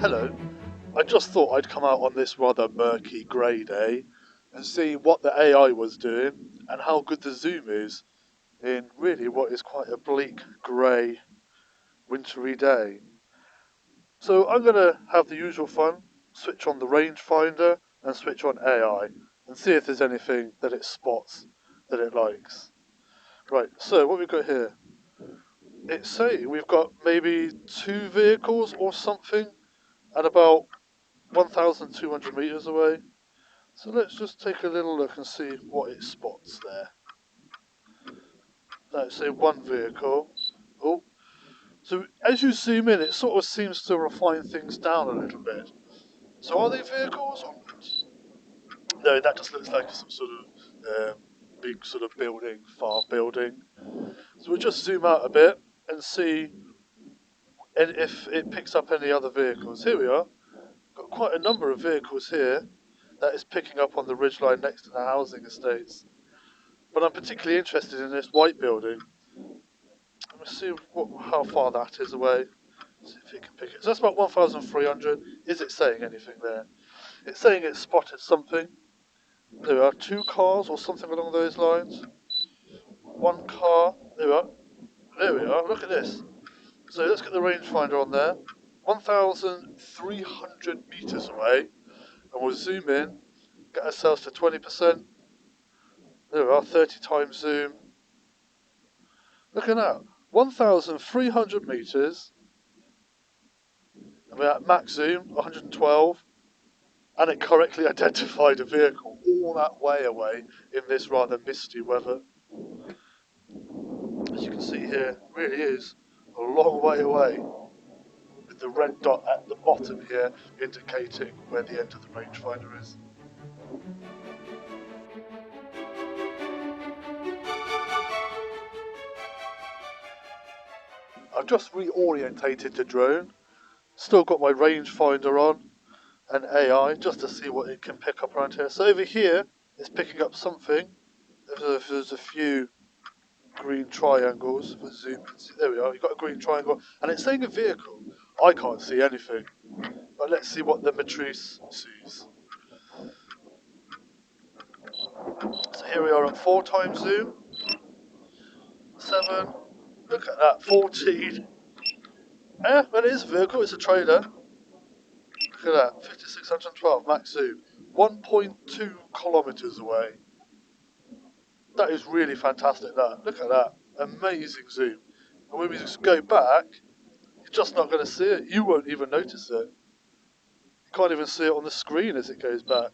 Hello. I just thought I'd come out on this rather murky grey day and see what the AI was doing and how good the zoom is in really what is quite a bleak, grey, wintry day. So I'm going to have the usual fun, switch on the rangefinder and switch on AI and see if there's anything that it spots that it likes. Right, so what we've got here, it's saying we've got maybe 2 vehicles or something at about 1,200 meters away. So let's just take a little look and see what it spots there. Let's say 1 vehicle. Oh, so as you zoom in, it sort of seems to refine things down a little bit. So are they vehicles or not? No, that just looks like some sort of big sort of building, farm building. So we'll just zoom out a bit and see if it picks up any other vehicles. Here we are. Got quite a number of vehicles here that is picking up on the ridgeline next to the housing estates. But I'm particularly interested in this white building. Let's see how far that is away. See if it can pick it. So that's about 1,300. Is it saying anything there? It's saying it spotted something. There are 2 cars or something along those lines. 1 car. There we are. There we are. Look at this. So let's get the rangefinder on there. 1,300 meters away. And we'll zoom in. Get ourselves to 20%. There we are. 30 times zoom. Look at that. 1,300 meters. And we're at max zoom, 112. And it correctly identified a vehicle all that way away in this rather misty weather. As you can see here, it really is a long way away, with the red dot at the bottom here indicating where the end of the rangefinder is. I've just reorientated the drone, still got my rangefinder on and AI just to see what it can pick up around here. So over here it's picking up something. There's a few green triangles. For zoom, there we are. You've got a green triangle, and it's saying a vehicle. I can't see anything, but let's see what the matrice sees. So here we are at 4 times zoom. 7. Look at that. 14. Yeah, well, it is a vehicle. It's a trailer. Look at that. 5,612 max zoom. 1.2 kilometers away. That is really fantastic. Look at that. Amazing zoom. And when we just go back, you're just not going to see it. You won't even notice it. You can't even see it on the screen as it goes back.